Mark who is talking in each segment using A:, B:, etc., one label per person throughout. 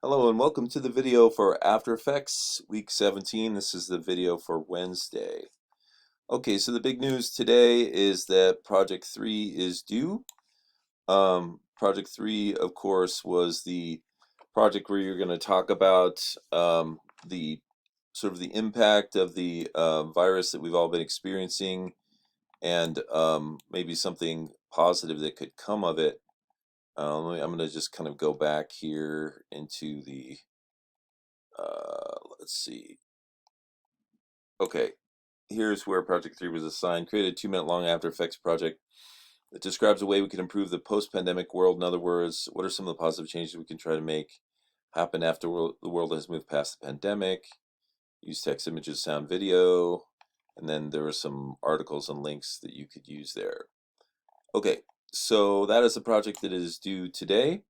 A: Hello and welcome to the video for After Effects week 17. This is the video for Wednesday. Okay, so the big news today is that Project 3 is due. Project 3, of course, was the project where you're going to talk about the sort of the impact of the virus that we've all been experiencing and maybe something positive that could come of it. I'm going to just kind of go back here into the let's see. Okay, here's where Project 3 was assigned. Create a 2-minute long After Effects project that describes a way we can improve the post-pandemic world. In other words, what are some of the positive changes we can try to make happen after the world has moved past the pandemic? Use text, images, sound, video, and then there are some articles and links that you could use there. Okay, so that is the project that is due today.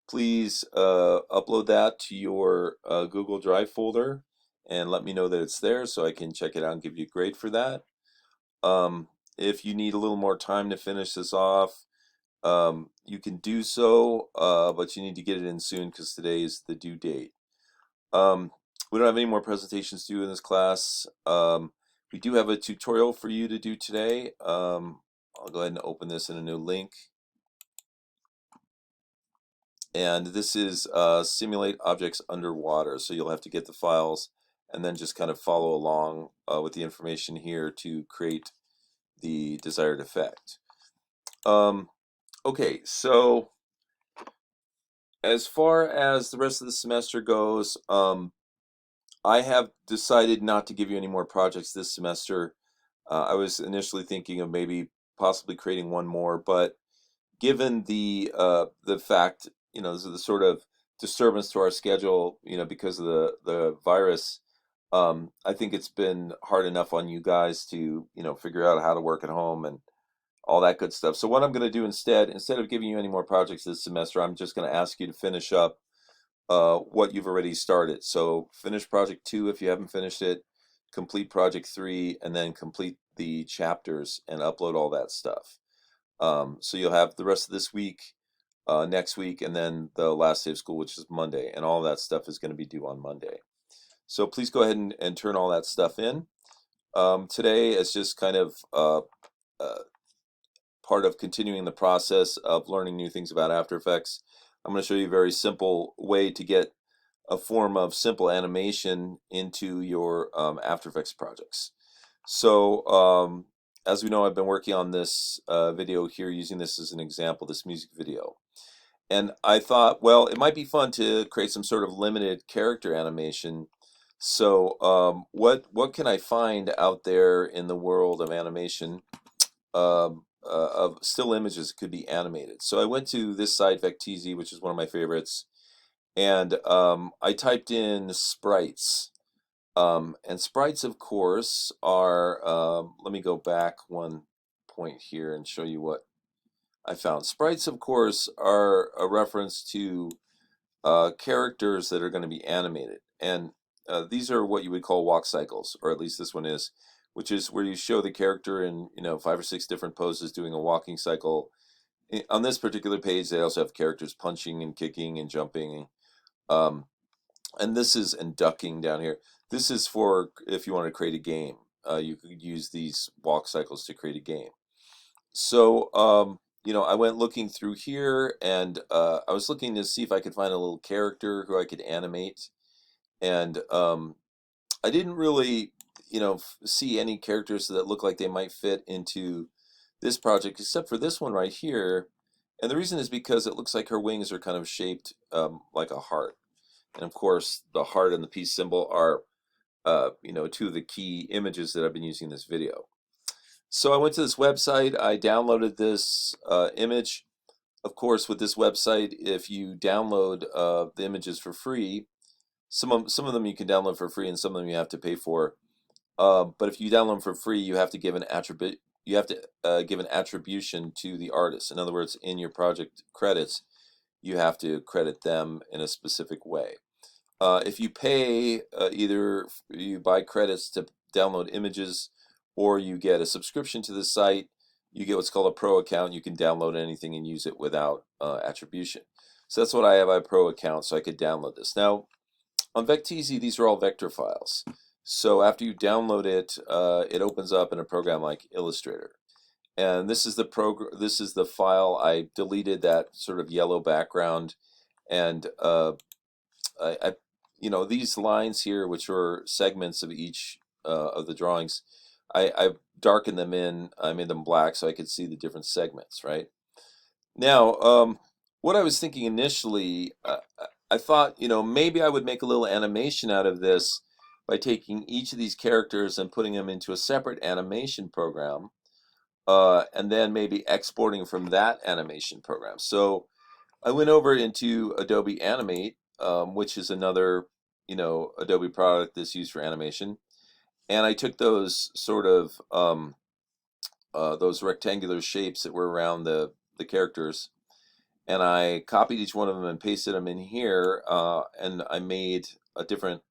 A: Please upload that to your Google Drive folder and let me know that it's there so I can check it out and give you a grade for that. If you need a little more time to finish this off, you can do so, but you need to get it in soon because today is the due date. We don't have any more presentations due in this class. We do have a tutorial for you to do today. I'll go ahead and open this in a new link. And this is simulate objects underwater. So you'll have to get the files and then just kind of follow along with the information here to create the desired effect. Okay, so as far as the rest of the semester goes, I have decided not to give you any more projects this semester. I was initially thinking of maybe possibly creating one more, but given the fact, the sort of disturbance to our schedule, because of the virus, I think it's been hard enough on you guys to, figure out how to work at home and all that good stuff. So what I'm going to do instead of giving you any more projects this semester, I'm just going to ask you to finish up what you've already started. So finish project 2 if you haven't finished it, complete project 3, and then complete the chapters and upload all that stuff. So you'll have the rest of this week, next week, and then the last day of school, which is Monday, and all that stuff is going to be due on Monday. So please go ahead and turn all that stuff in. Today is just kind of part of continuing the process of learning new things about After Effects. I'm going to show you a very simple way to get a form of simple animation into your After Effects projects. So as we know, I've been working on this video here, using this as an example, this music video. And I thought, well, it might be fun to create some sort of limited character animation. So what can I find out there in the world of animation of still images that could be animated? So I went to this site, Vecteezy, which is one of my favorites, and I typed in sprites. And sprites, of course, are, let me go back one point here and show you what I found. Sprites, of course, are a reference to characters that are going to be animated. And these are what you would call walk cycles, or at least this one is, which is where you show the character in 5 or 6 different poses doing a walking cycle. On this particular page, they also have characters punching and kicking and jumping. And this is and ducking down here. This is for if you want to create a game. You could use these walk cycles to create a game. So, I went looking through here, and I was looking to see if I could find a little character who I could animate. And I didn't really, see any characters that look like they might fit into this project, except for this one right here. And the reason is because it looks like her wings are kind of shaped like a heart. And of course, the heart and the peace symbol are, 2 of the key images that I've been using in this video. So I went to this website, I downloaded this image. Of course, with this website, if you download the images for free, some of them you can download for free and some of them you have to pay for. But if you download them for free, you have to give an attribute. You have to give an attribution to the artist. In other words, in your project credits, you have to credit them in a specific way. If you pay, either you buy credits to download images or you get a subscription to the site, you get what's called a pro account. You can download anything and use it without attribution. So that's what I have. I have a Pro account, so I could download this. Now, on Vecteezy, these are all vector files. So after you download it, it opens up in a program like Illustrator. And this is the file. I deleted that sort of yellow background, and these lines here, which are segments of each of the drawings, I darkened them in. I made them black so I could see the different segments. Right now, what I was thinking initially, I thought, maybe I would make a little animation out of this by taking each of these characters and putting them into a separate animation program, and then maybe exporting from that animation program. So I went over into Adobe Animate, which is another, Adobe product that's used for animation, and I took those sort of those rectangular shapes that were around the characters, and I copied each one of them and pasted them in here, and I made a different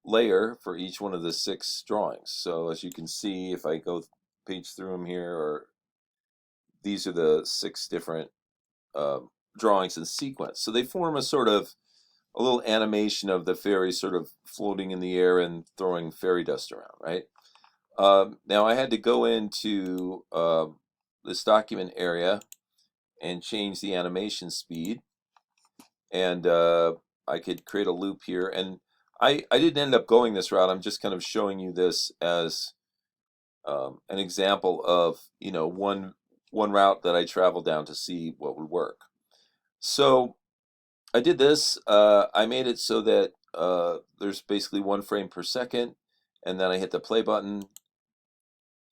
A: layer for each one of the 6 drawings. So as you can see, if I go page through them here, or these are the 6 different drawings in sequence. So they form a sort of a little animation of the fairy sort of floating in the air and throwing fairy dust around, right? Now I had to go into this document area and change the animation speed, and I could create a loop here. And I didn't end up going this route. I'm just kind of showing you this as an example of one route that I traveled down to see what would work. So I did this. I made it so that there's basically 1 frame per second, and then I hit the play button,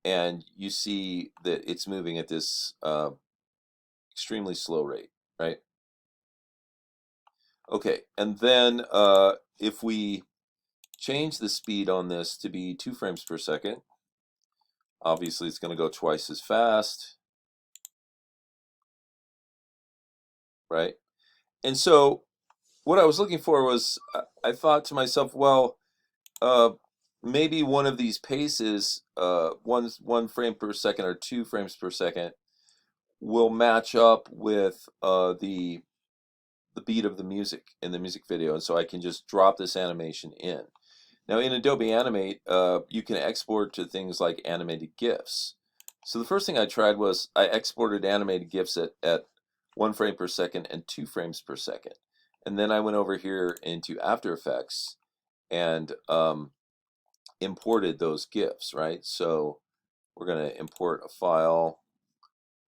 A: and you see that it's moving at this extremely slow rate, right? Okay, and then if we change the speed on this to be 2 frames per second, obviously it's going to go twice as fast, right? And so what I was looking for was, I thought to myself, well, maybe one of these paces, 1 frame per second or 2 frames per second, will match up with the beat of the music in the music video, and so I can just drop this animation in. Now in Adobe Animate, you can export to things like animated GIFs. So the first thing I tried was I exported animated GIFs at 1 frame per second and 2 frames per second. And then I went over here into After Effects and imported those GIFs, right? So we're going to import a file,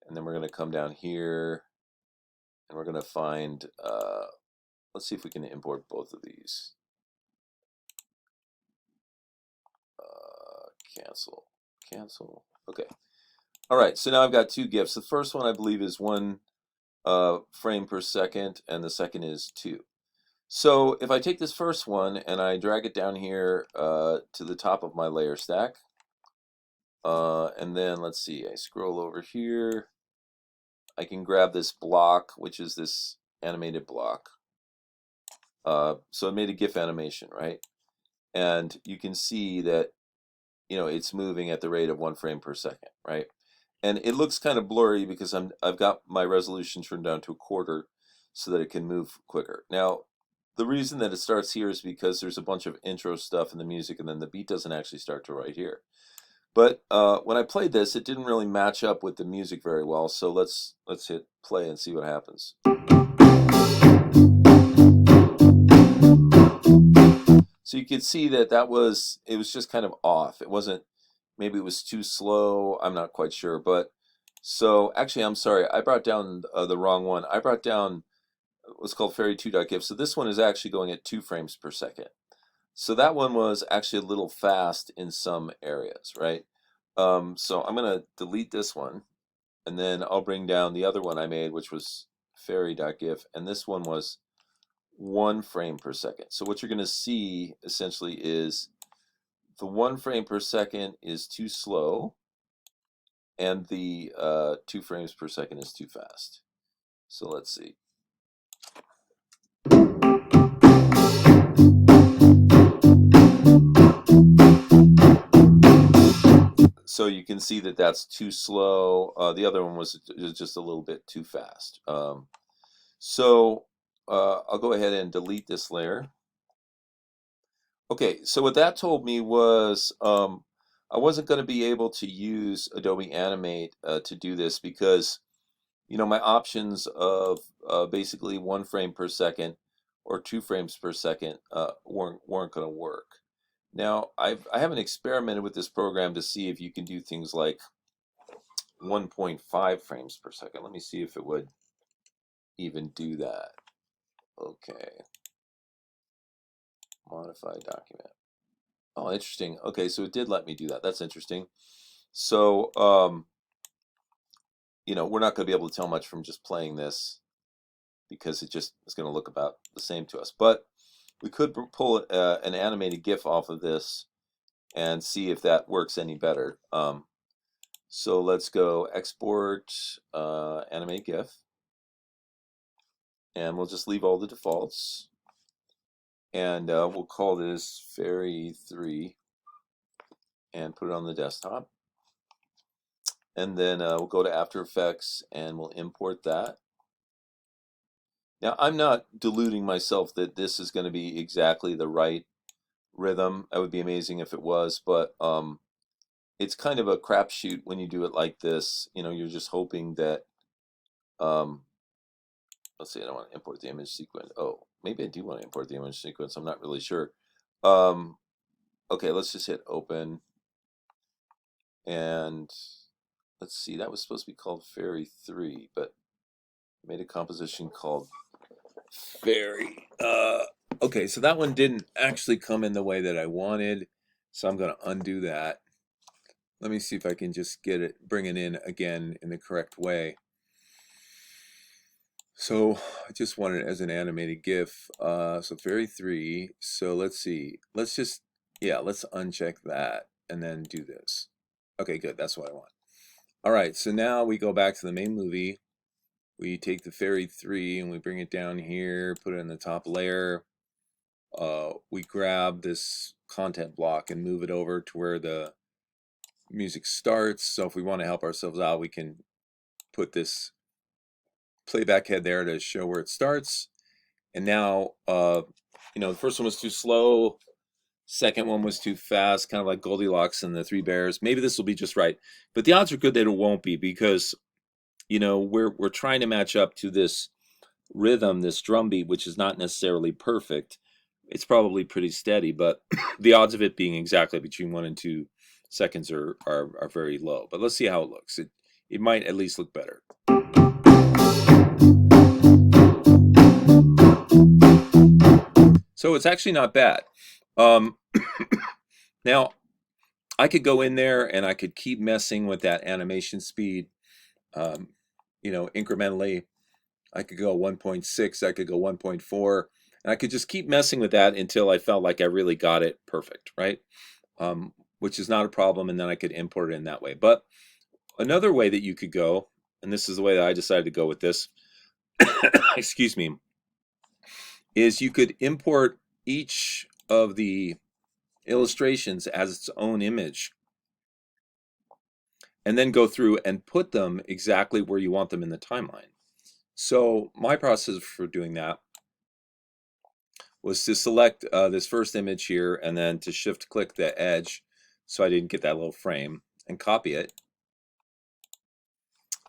A: and then we're going to come down here, and we're going to find, let's see if we can import both of these. Cancel. Okay. All right, so now I've got 2 GIFs. The first one I believe is 1 frame per second, and the second is 2. So if I take this first one and I drag it down here to the top of my layer stack, and then let's see, I scroll over here, I can grab this block, which is this animated block. So I made a GIF animation, right? And you can see that it's moving at the rate of 1 frame per second, right? And it looks kind of blurry because I've got my resolution turned down to 1/4 so that it can move quicker. Now, the reason that it starts here is because there's a bunch of intro stuff in the music, and then the beat doesn't actually start till right here. But when I played this, it didn't really match up with the music very well. So let's hit play and see what happens. So you could see that it was just kind of off. It wasn't, maybe it was too slow. I'm not quite sure. But so actually, I'm sorry, I brought down the wrong one. I brought down what's called fairy2.gif. So this one is actually going at 2 frames per second. So that one was actually a little fast in some areas, right? So I'm going to delete this one, and then I'll bring down the other one I made, which was fairy.gif, and this one was 1 frame per second. So what you're going to see essentially is the 1 frame per second is too slow, and the 2 frames per second is too fast. So let's see. So So you can see that that's too slow. The other one was just a little bit too fast. So I'll go ahead and delete this layer. Okay, so what that told me was I wasn't going to be able to use Adobe Animate to do this because, you know, my options of basically 1 frame per second or 2 frames per second weren't going to work. Now, I haven't experimented with this program to see if you can do things like 1.5 frames per second. Let me see if it would even do that. Okay, modify document. Oh, interesting. Okay, so it did let me do that. That's interesting. So, you know, we're not going to be able to tell much from just playing this because it just is going to look about the same to us. But we could pull an animated GIF off of this and see if that works any better. So let's go export animate GIF, and we'll just leave all the defaults, and we'll call this Fairy 3 and put it on the desktop. And then we'll go to After Effects and we'll import that. Now, I'm not deluding myself that this is going to be exactly the right rhythm. That would be amazing if it was, but it's kind of a crapshoot when you do it like this. You know, you're just hoping that, let's see, I don't want to import the image sequence. Oh, maybe I do want to import the image sequence. I'm not really sure. Okay, let's just hit open. And let's see, that was supposed to be called Fairy 3, but I made a composition called Fairy. Okay, so that one didn't actually come in the way that I wanted, so I'm going to undo that. Let me see if I can just get it, bring it in again in the correct way. So I just want it as an animated GIF. So Fairy 3. So let's see. Let's just, yeah, let's uncheck that and then do this. Okay, good. That's what I want. All right, so now we go back to the main movie. We take the Fairy 3 and we bring it down here, put it in the top layer. We grab this content block and move it over to where the music starts. So if we want to help ourselves out, we can put this playback head there to show where it starts. And now, you know, the first one was too slow. Second one was too fast, kind of like Goldilocks and the Three Bears. Maybe this will be just right, but the odds are good that it won't be because, you know, we're trying to match up to this rhythm, this drum beat, which is not necessarily perfect. It's probably pretty steady, but the odds of it being exactly between 1 and 2 seconds are very low. But let's see how it looks. It might at least look better. So it's actually not bad. Now, I could go in there and I could keep messing with that animation speed, you know, incrementally. I could go 1.6, I could go 1.4, and I could just keep messing with that until I felt like I really got it perfect, right? Which is not a problem, and then I could import it in that way. But another way that you could go, and this is the way that I decided to go with this, excuse me, is you could import each of the illustrations as its own image and then go through and put them exactly where you want them in the timeline. So my process for doing that was to select this first image here and then to shift click the edge so I didn't get that little frame and copy it.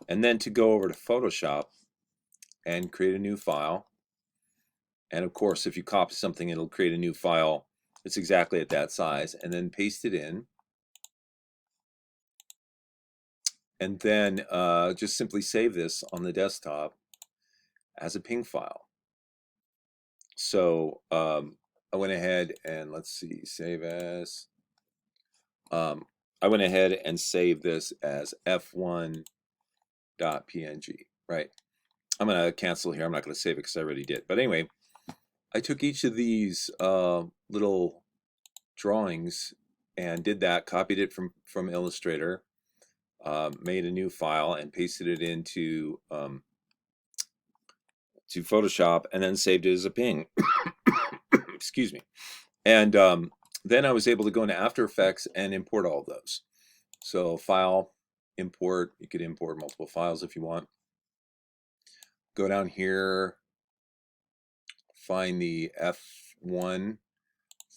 A: And then to go over to Photoshop and create a new file. And of course, if you copy something, it'll create a new file that's exactly at that size, and then paste it in. And then just simply save this on the desktop as a ping file. So I went ahead and let's see, save as. I went ahead and saved this as f1.png, right? I'm going to cancel here. I'm not going to save it because I already did. But anyway, I took each of these little drawings and did that, copied it from Illustrator, made a new file and pasted it into to Photoshop, and then saved it as a ping. Excuse me. And then I was able to go into After Effects and import all of those. So file, import, you could import multiple files if you want. Go down here, find the F1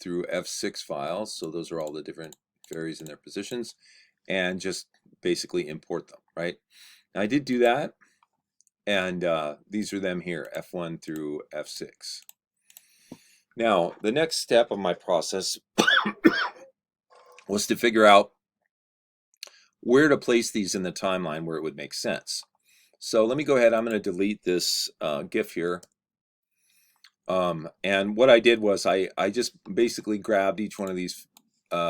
A: through F6 files. So those are all the different fairies in their positions, and just basically import them, right? Now I did do that, and these are them here, F1 through F6. Now, the next step of my process was to figure out where to place these in the timeline where it would make sense. So let me go ahead, I'm going to delete this GIF here. And what I did was I just basically grabbed each one of these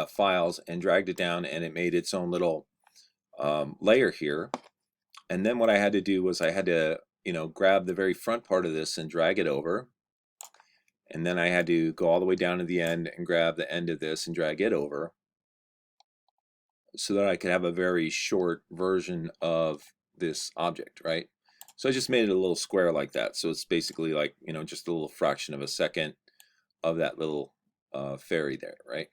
A: files and dragged it down, and it made its own little layer here. And then what I had to do was I had to, grab the very front part of this and drag it over. And then I had to go all the way down to the end and grab the end of this and drag it over, so that I could have a very short version of this object, right? So I just made it a little square like that. So it's basically like, just a little fraction of a second of that little fairy there, right?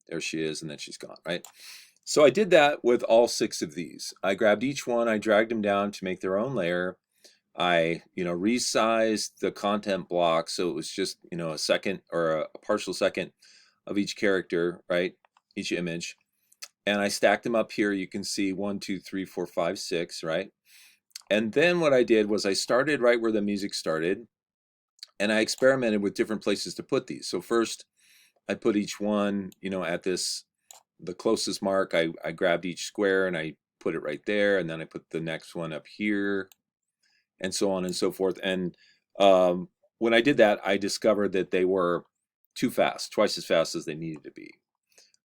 A: There she is, and then she's gone, right? So I did that with all 6 of these. I grabbed each one, I dragged them down to make their own layer. I, resized the content block so it was just, a second or a partial second of each character, right? Each image. And I stacked them up here. You can see 1, 2, 3, 4, 5, 6, right? And then what I did was I started right where the music started, and I experimented with different places to put these. So first, I put each one, at the closest mark. I grabbed each square and I put it right there, and then I put the next one up here, and so on and so forth. And when I did that, I discovered that they were too fast, twice as fast as they needed to be.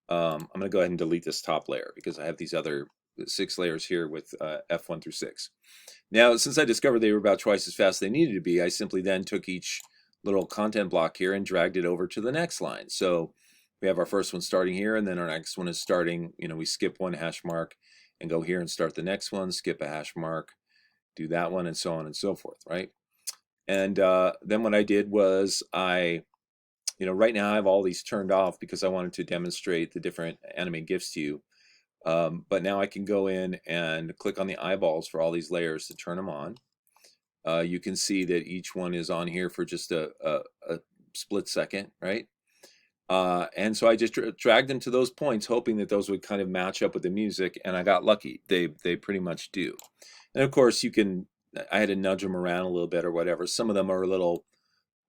A: I'm going to go ahead and delete this top layer because I have these other 6 layers here with F1 through 6. Now, since I discovered they were about twice as fast as they needed to be, I simply then took each little content block here and dragged it over to the next line. So we have our first one starting here, and then our next one is starting, we skip one hash mark and go here and start the next one, skip a hash mark, do that one, and so on and so forth, right? And then what I did was right now I have all these turned off because I wanted to demonstrate the different anime GIFs to you. But now I can go in and click on the eyeballs for all these layers to turn them on. You can see that each one is on here for just a split second, right? And so I just dragged them to those points, hoping that those would kind of match up with the music, and I got lucky. They pretty much do. And of course, I had to nudge them around a little bit or whatever. Some of them are a little,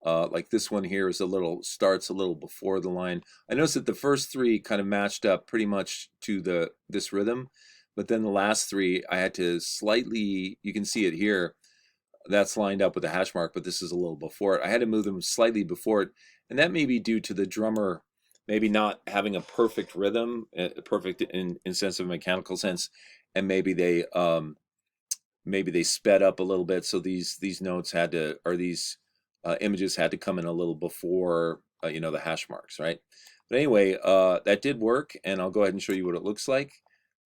A: like this one here starts a little before the line. I noticed that the first 3 kind of matched up pretty much to this rhythm, but then the last 3 I had to slightly, you can see it here, that's lined up with a hash mark, but this is a little before it. I had to move them slightly before it, and that may be due to the drummer maybe not having a perfect rhythm, perfect in sense of mechanical sense, and maybe they sped up a little bit, so these notes had to, or these images had to come in a little before the hash marks, right? But anyway, that did work, and I'll go ahead and show you what it looks like.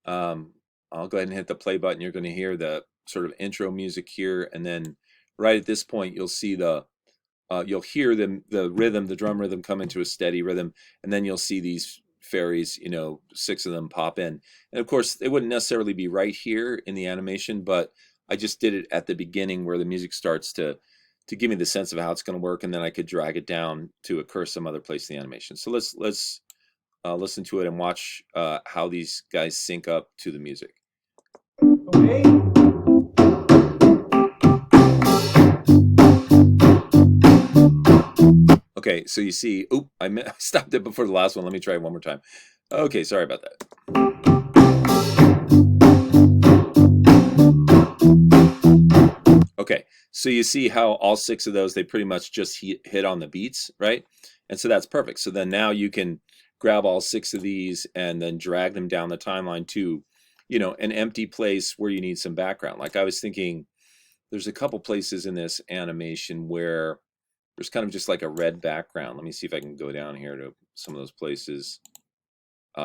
A: I'll go ahead and hit the play button. You're going to hear the sort of intro music here, and then right at this point you'll see you'll hear the rhythm, the drum rhythm, come into a steady rhythm, and then you'll see these fairies, 6 of them pop in. And of course, they wouldn't necessarily be right here in the animation, but I just did it at the beginning where the music starts to give me the sense of how it's going to work, and then I could drag it down to occur some other place in the animation. So let's listen to it and watch how these guys sync up to the music. Okay. Okay, so you see, I stopped it before the last one. Let me try it one more time. Okay, sorry about that. Okay, so you see how all 6 of those, they pretty much just hit on the beats, right? And so that's perfect. So then now you can grab all 6 of these and then drag them down the timeline to, an empty place where you need some background. Like I was thinking, there's a couple places in this animation where there's kind of just like a red background. Let me see if I can go down here to some of those places.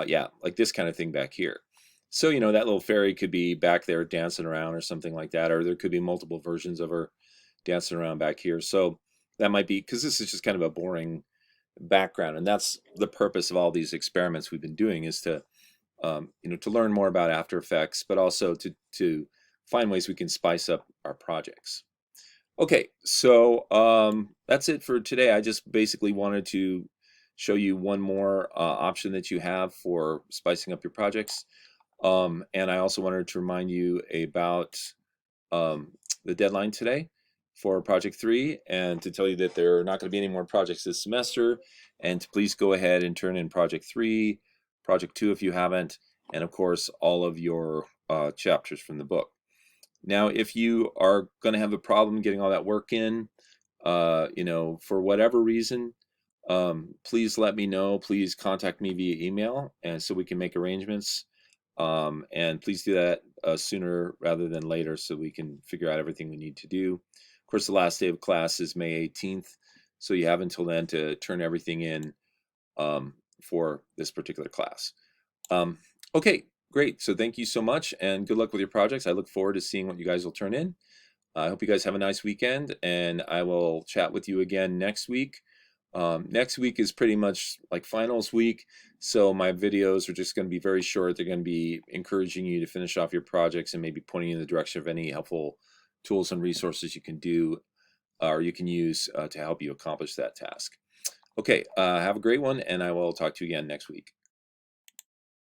A: Yeah, like this kind of thing back here. So, that little fairy could be back there dancing around or something like that, or there could be multiple versions of her dancing around back here. So that might be, because this is just kind of a boring background, and that's the purpose of all these experiments we've been doing, is to to learn more about After Effects, but also to find ways we can spice up our projects. Okay, so that's it for today. I just basically wanted to show you one more option that you have for spicing up your projects. And I also wanted to remind you about um, the deadline today for Project 3, and to tell you that there are not going to be any more projects this semester, and to please go ahead and turn in Project 3, Project 2 if you haven't, and of course all of your chapters from the book. Now, if you are going to have a problem getting all that work in, for whatever reason, please let me know. Please contact me via email, and so we can make arrangements. And please do that sooner rather than later, so we can figure out everything we need to do. Of course, the last day of class is May 18th, so you have until then to turn everything in for this particular class. Okay, great. So thank you so much, and good luck with your projects. I look forward to seeing what you guys will turn in. I hope you guys have a nice weekend, and I will chat with you again next week. Next week is pretty much like finals week, so my videos are just going to be very short. They're going to be encouraging you to finish off your projects and maybe pointing you in the direction of any helpful tools and resources you can do or you can use to help you accomplish that task. Okay, have a great one, and I will talk to you again next week.